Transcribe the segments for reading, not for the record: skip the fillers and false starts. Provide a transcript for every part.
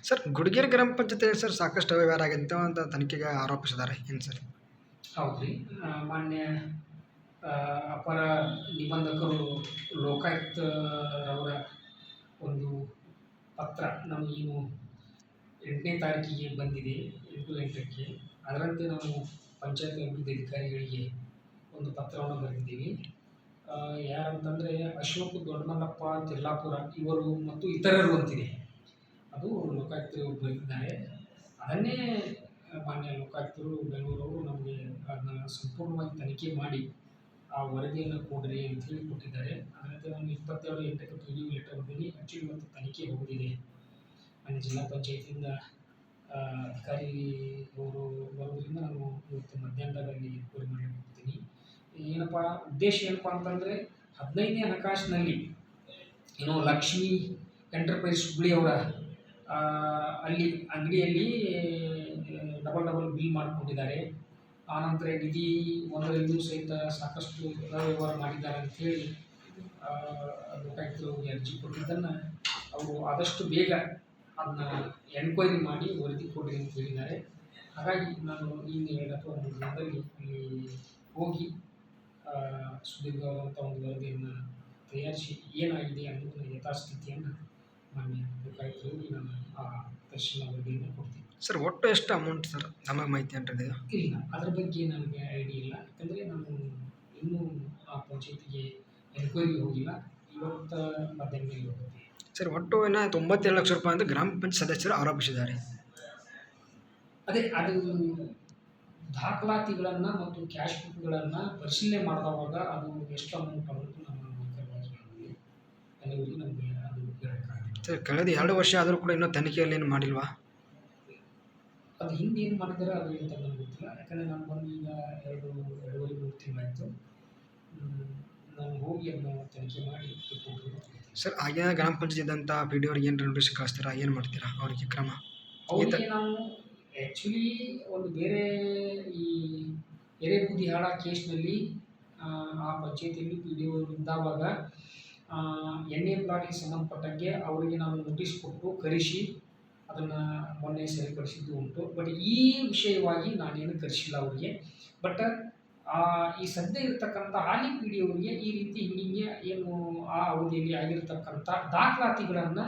Sir Gudigere ಗ್ರಾಮ ಪಂಚಾಯತಿ sir ಸಾಕಷ್ಟು ಅವ್ಯವಹಾರ ಆಗಿತ್ತು ಅಂತ ತನಿಖೆಗೆ ಆರೋಪಿಸಿದ್ದಾರೆ ಏನು ಸರ್? ಹೌದ್ರಿ. ಮಾನ್ಯ ಅಪರ ನಿಬಂಧಕರು ಲೋಕಾಯುಕ್ತರವರ ಒಂದು ಪತ್ರ ನಮಗೇನು 8ನೇ ತಾರೀಕಿಗೆ ಬಂದಿದೆ, 8/8ಕ್ಕೆ. ಅದರಂತೆ ನಾವು ಪಂಚಾಯತ್ ಅಭಿವೃದ್ಧಿ ಅಧಿಕಾರಿಗಳಿಗೆ ಒಂದು ಪತ್ರವನ್ನು ಬರೆದಿದ್ದೀವಿ. ಯಾರಂತಂದರೆ ಅಶೋಕ್ ದೊಡ್ಡಮಲ್ಲಪ್ಪ ತಿರ್ಲಾಪುರ ಇವರು ಮತ್ತು ಇತರರು ಅಂತಿದೆ. ಅದು ಲೋಕಾಯುಕ್ತರು ಬರೆದಿದ್ದಾರೆ. ಅದನ್ನೇ ಮಾನ್ಯ ಲೋಕಾಯುಕ್ತರು ಬೆಂಗಳೂರವರು ನಮಗೆ ಅದನ್ನ ಸಂಪೂರ್ಣವಾಗಿ ತನಿಖೆ ಮಾಡಿ ಆ ವರದಿಯನ್ನು ಕೊಡ್ರಿ ಅಂತೇಳಿ ಕೊಟ್ಟಿದ್ದಾರೆ. ಅದರಂತೆ ನಾನು 27/8ಕ್ಕೆ PDO ಲೆಟರ್ ಬರ್ತೀನಿ. ಆ್ಯಕ್ಚುಲಿ ಇವತ್ತು ತನಿಖೆ ಹೋಗೋದಿದೆ. ಮಾನ್ಯ ಜಿಲ್ಲಾ ಪಂಚಾಯತಿಯಿಂದ ಅಧಿಕಾರಿ ಅವರು ಬರೋದ್ರಿಂದ ನಾನು ಇವತ್ತು ಮಧ್ಯಾಹ್ನದಾಗ ಅಲ್ಲಿ ಎನ್ಕ್ವೈರಿ ಮಾಡಲಿಕ್ಕೆ ಹೋಗ್ತೀನಿ. ಏನಪ್ಪ ಉದ್ದೇಶ ಏನಪ್ಪ ಅಂತಂದರೆ 15ನೇ ಹಣಕಾಸಿನಲ್ಲಿ ಏನೋ ಲಕ್ಷ್ಮಿ ಎಂಟರ್ಪ್ರೈಸ್ ಹುಬ್ಬಳ್ಳಿಯವರ ಅಲ್ಲಿ ಅಂಗಡಿಯಲ್ಲಿ ಡಬಲ್ ಬಿಲ್ ಮಾಡಿಕೊಂಡಿದ್ದಾರೆ. ಆನಂತರ ನಿಧಿ ಒಂದರಲ್ಲೂ ಸಹಿತ ಸಾಕಷ್ಟು ಅವ್ಯವಹಾರ ಮಾಡಿದ್ದಾರೆ ಅಂಥೇಳಿ ಲೋಕಾಯುಕ್ತರು ಅರ್ಜಿ ಕೊಟ್ಟಿದ್ದನ್ನು ಅವರು ಆದಷ್ಟು ಬೇಗ ಅದನ್ನ ಎನ್ಕ್ವೈರಿ ಮಾಡಿ ವರದಿ ಕೊಡಿ ಅಂತ ಹೇಳಿದ್ದಾರೆ. ಹಾಗಾಗಿ ನಾನು ಇನ್ನು 2 ಅಥವಾ 3 ದಿನದಲ್ಲಿ ಅಲ್ಲಿ ಹೋಗಿ ಸುದೀರ್ಘವಾದಂಥ ಒಂದು ವರದಿಯನ್ನು ತಯಾರಿಸಿ ಏನಾಗಿದೆ ಅನ್ನೋದನ್ನ ಯಥಾಸ್ಥಿತಿಯನ್ನು ಮಾನ್ಯ ಲೋಕಾಯುಕ್ತರಿಗೆ ನಾನು ಆ ಪರಿಶೀಲನಾ ವರದಿಯನ್ನು ಕೊಡ್ತೀನಿ. ಸರ್ ಒಟ್ಟು ಎಷ್ಟು ಅಮೌಂಟ್ ಸರ್ ನಮಗೆ ಮಾಹಿತಿ ಏನ್ರಿ? ಇಲ್ಲ, ಅದ್ರ ಬಗ್ಗೆ ನನಗೆ ಐಡಿಯಾ ಇಲ್ಲ. ಯಾಕಂದರೆ ನಾನು ಇನ್ನೂ ಆ ಪಂಚಾಯತಿಗೆ ಎನ್ಕ್ವೈರಿಗೆ ಹೋಗಿಲ್ಲ. ಇವತ್ತು ಮಧ್ಯಾಹ್ನ ಮೇಲೆ ಹೋಗ್ತೀನಿ. ಸರ್ ಒಟ್ಟು 97 ಲಕ್ಷ ರೂಪಾಯಿ ಅಂತ ಗ್ರಾಮ ಪಂಚಾಯತ್ ಸದಸ್ಯರು ಆರೋಪಿಸಿದ್ದಾರೆ. ಅದೇ ಅದು ದಾಖಲಾತಿಗಳನ್ನು ಮತ್ತು ಕ್ಯಾಶ್ ಬುಕ್ಗಳನ್ನು ಪರಿಶೀಲನೆ ಮಾಡಿದವಾಗ ಅದು ಎಷ್ಟು ಅಮೌಂಟ್ ಅನ್ನೋದು ನಮ್ಮ ನಿಖರವಾಗಿ ಅಲ್ಲಿವರೆಗೂ ನಮಗೆ ಅದು ಬೇಕಾಗುತ್ತೆ. ಸರ್ ಕಳೆದ 2 ವರ್ಷ ಆದರೂ ಕೂಡ ಇನ್ನೂ ತನಿಖೆಯಲ್ಲಿ ಏನು ಮಾಡಿಲ್ವಾ? ಅದು ಹಿಂದೆ ಏನು ಮಾಡಿದ್ದಾರೆ ಅದು ಅಂತ ನನಗೆ ಗೊತ್ತಿಲ್ಲ. ಯಾಕಂದರೆ ನಾನು ಬಂದು ಈಗ 2.5-3 ತಿಂಗಳಾಯಿತು. ನಾನು ಹೋಗಿ ಅದನ್ನು ತನಿಖೆ ಮಾಡಿ ರಿಪೋರ್ಟ್. ಸರ್ ಆಗಿನ ಗ್ರಾಮ ಪಂಚಾಯತ್ ಇದ್ದಂಥ PDO ಅವ್ರಿಗೆ ಏನು ನೋಟಿಸ್ ಕಳಿಸ್ತೀರಾ, ಏನು ಮಾಡ್ತೀರಾ ಅವರಿಗೆ ಕ್ರಮ? ಅವರಿಗೆ ನಾವು ಆ್ಯಕ್ಚುಲಿ ಒಂದು ಬೇರೆ ಈ ಎರೆಬೂದಿಹಾಳ ಕೇಸ್ನಲ್ಲಿ ಆ ಪಂಚಾಯತಿಯಲ್ಲಿ PDO ಇದ್ದಾವಾಗ ಎಣ್ಣೆ ಪ್ಲಾಟಿಗೆ ಸಂಬಂಧಪಟ್ಟಂಗೆ ಅವರಿಗೆ ನಾವು ನೋಟಿಸ್ ಕೊಟ್ಟು ಕರೆಸಿ ಅದನ್ನು ಮೊನ್ನೆ ಸರಿಪಡಿಸಿದ್ದು ಉಂಟು. ಬಟ್ ಈ ವಿಷಯವಾಗಿ ನಾನೇನು ಕರೆಸಿಲ್ಲ ಅವರಿಗೆ. ಬಟ್ ಈ ಸದ್ಯ ಇರತಕ್ಕಂಥ ಹಾಲಿ PDO ಅವರಿಗೆ ಈ ರೀತಿ ಹಿಂಗೆ ಏನು ಆ ಅವಧಿಯಲ್ಲಿ ಆಗಿರ್ತಕ್ಕಂಥ ದಾಖಲಾತಿಗಳನ್ನು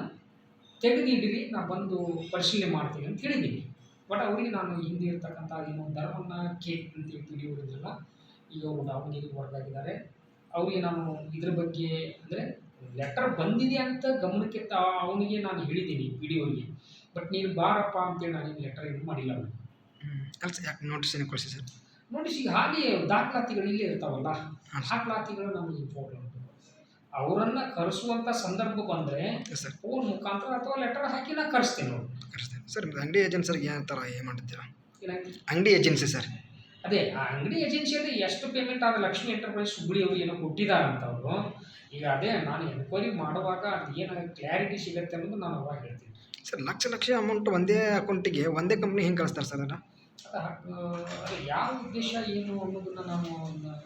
ತೆಗೆದಿಡಿರಿ, ನಾನು ಬಂದು ಪರಿಶೀಲನೆ ಮಾಡ್ತೀನಿ ಅಂತ ಹೇಳಿದ್ದೀನಿ. ಬಟ್ ಅವರಿಗೆ ನಾನು ಹಿಂದೆ ಇರ್ತಕ್ಕಂಥ ಏನು ಧರ್ಮಣ್ಣ ಕೆ ಅಂತೇಳಿ PDO ಇರಲಿಲ್ಲ, ಈಗ ಅವರು ದಾವಣಗೆರೆಗೆ ಹೊರಗಾಗಿದ್ದಾರೆ. ಅವರಿಗೆ ನಾನು ಇದ್ರ ಬಗ್ಗೆ ಅಂದರೆ ಲೆಟರ್ ಬಂದಿದೆ ಅಂತ ಗಮನಕ್ಕೆ ಅವನಿಗೆ ನಾನು ಹೇಳಿದ್ದೀನಿ PDO ಅವರಿಗೆ. ಬಟ್ ನೀನು ಬಾರಪ್ಪ ಅಂತೇಳಿ ನಾನೇನು ಲೆಟರ್ ಇದು ಮಾಡಿಲ್ಲ ಅವನಿಗೆ. ಅಲ್ಲ ಸರ್ ಯಾಕೆ ನೋಟಿಸ್ ಏನು ಕಳಿಸಿ ಸರ್? ನೋಟಿಸ್ ಈಗ ಹಾಗೆ ದಾಖಲಾತಿಗಳು ಇಲ್ಲೇ ಇರ್ತಾವಲ್ಲ, ದಾಖಲಾತಿಗಳು ನಮಗೆ ಇಂಪಾರ್ಟೆಂಟ್. ಅವರನ್ನು ಕರೆಸುವಂಥ ಸಂದರ್ಭ ಬಂದರೆ ಫೋನ್ ಮುಖಾಂತರ ಅಥವಾ ಲೆಟರ್ ಹಾಕಿ ನಾನು ಕರೆಸ್ತೇನೆ. ಅವರು ಕರೆಸ್ತೇನೆ ಸರ್. ಅಂಗಡಿ ಏಜೆನ್ಸರ್ಗೆ ಏನು ಥರ ಏನು ಮಾಡ್ತೀರಾ? ಏನಾಯ್ತು ಅಂಗಡಿ ಏಜೆನ್ಸಿ ಸರ್? ಅದೇ ಆ ಅಂಗಡಿ ಏಜೆನ್ಸಿಯಲ್ಲಿ ಎಷ್ಟು ಪೇಮೆಂಟ್ ಆದ ಲಕ್ಷ್ಮಿ ಎಂಟರ್ಪ್ರೈಸ್ ಹುಬ್ಬಳ್ಳಿ ಅವರು ಏನೋ ಕೊಟ್ಟಿದ್ದಾರಂತ ಅವರು. ಈಗ ಅದೇ ನಾನು ಎನ್ಕ್ವೈರಿ ಮಾಡುವಾಗ ಅದು ಏನು ಕ್ಲಾರಿಟಿ ಸಿಗುತ್ತೆ ಅನ್ನೋದು ನಾನು ಅವಾಗ ಹೇಳ್ತೀನಿ. ಸರ್ ಲಕ್ಷ ಅಮೌಂಟ್ ಒಂದೇ ಅಕೌಂಟಿಗೆ ಒಂದೇ ಕಂಪ್ನಿ ಹೆಂಗೆ ಕಳಿಸ್ತಾರೆ ಸರ್ ಅದನ್ನು? ಅದು ಯಾವ ಉದ್ದೇಶ ಏನು ಅನ್ನೋದನ್ನು ನಾನು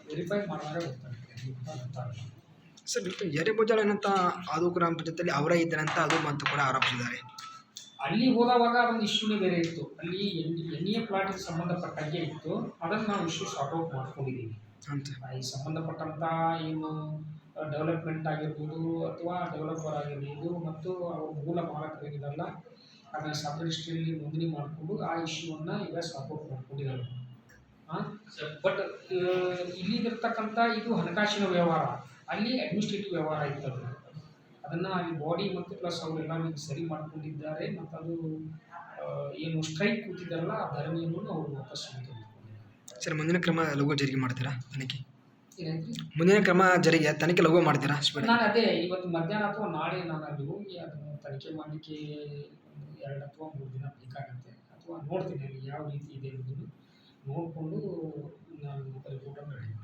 ವೆರಿಫೈ ಮಾಡಿದಾಗ ಗೊತ್ತಾಗುತ್ತೆ. ಸರ್ ಎರೆಬುಜಾಳ ಏನಂತ ಅದು ಗ್ರಾಮ ಪಂಚಾಯತಿಯಲ್ಲಿ ಅವರೇ ಇದ್ದಾರೆ ಅಂತ ಅದು ಮತ್ತು ಕೂಡ ಆರೋಪಿಸಿದ್ದಾರೆ. ಅಲ್ಲಿ ಹೋದವಾಗ ಅದೊಂದು ಇಶ್ಯೂನೇ ಬೇರೆ ಇತ್ತು. ಅಲ್ಲಿ ಎಣ್ಣೆಯ ಪ್ಲಾಟಿಗೆ ಸಂಬಂಧಪಟ್ಟಂಗೆ ಇತ್ತು. ಅದನ್ನು ನಾವು ಇಶ್ಯೂ ಸಾರ್ಟ್ ಔಟ್ ಮಾಡ್ಕೊಂಡಿದ್ದೀವಿ. ಈ ಸಂಬಂಧಪಟ್ಟಂಥ ಏನು ಡೆವಲಪ್ಮೆಂಟ್ ಆಗಿರ್ಬೋದು ಅಥವಾ ಡೆವಲಪರ್ ಆಗಿರ್ಬೋದು ಮತ್ತು ಅವ್ರ ಮೂಲ ಮಾಲಕರೇನಿರಲ್ಲ ಅದನ್ನು ಸಬ್ ರಿಜಿಸ್ಟ್ರಿಯಲ್ಲಿ ನೋಂದಣಿ ಮಾಡಿಕೊಂಡು ಆ ಇಶ್ಯೂವನ್ನು ಈಗ ಸಾರ್ಟ್ ಔಟ್ ಮಾಡ್ಕೊಂಡಿದ್ದಾರೆ. ಬಟ್ ಇಲ್ಲಿಗಿರ್ತಕ್ಕಂಥ ಇದು ಹಣಕಾಸಿನ ವ್ಯವಹಾರ, ಅಲ್ಲಿ ಅಡ್ಮಿನಿಸ್ಟ್ರೇಟಿವ್ ವ್ಯವಹಾರ ಇರ್ತದೆ. ಅದನ್ನು ಅಲ್ಲಿ ಬಾಡಿ ಮತ್ತು ಪ್ಲಸ್ ಅವರೆಲ್ಲ ಸರಿ ಮಾಡ್ಕೊಂಡಿದ್ದಾರೆ. ಮತ್ತು ಅದು ಏನು ಸ್ಟ್ರೈಕ್ ಕೂತಿದ್ದಾರಲ್ಲ ಆ ಧರಣಿಯನ್ನು ಅವರು ವಾಪಸ್ ಸರ್ ಮುಂದಿನ ಕ್ರಮ ಲಘು ಜರಿಗೆ ಮಾಡ್ತೀರಾ ತನಿಖೆ? ಏನಾಯ್ತು ಮುಂದಿನ ಕ್ರಮ ಜರಿಗೆ ತನಿಖೆ ಲಘು ಮಾಡ್ತೀರಾ? ನಾನು ಅದೇ ಇವತ್ತು ಮಧ್ಯಾಹ್ನ ಅಥವಾ ನಾಳೆ ನಾನು ಅಲ್ಲಿ ಹೋಗಿ ಅದನ್ನು ತನಿಖೆ ಮಾಡಲಿಕ್ಕೆ 2 ಅಥವಾ 3 ದಿನ ಬೇಕಾಗುತ್ತೆ. ಅಥವಾ ನೋಡ್ತೀನಿ ಅಲ್ಲಿ ಯಾವ ರೀತಿ ಇದೆ ಅನ್ನೋದನ್ನು ನೋಡಿಕೊಂಡು ನಾನು ರಿಪೋರ್ಟನ್ನು ರೆಡಿ ಮಾಡ್ತೀನಿ.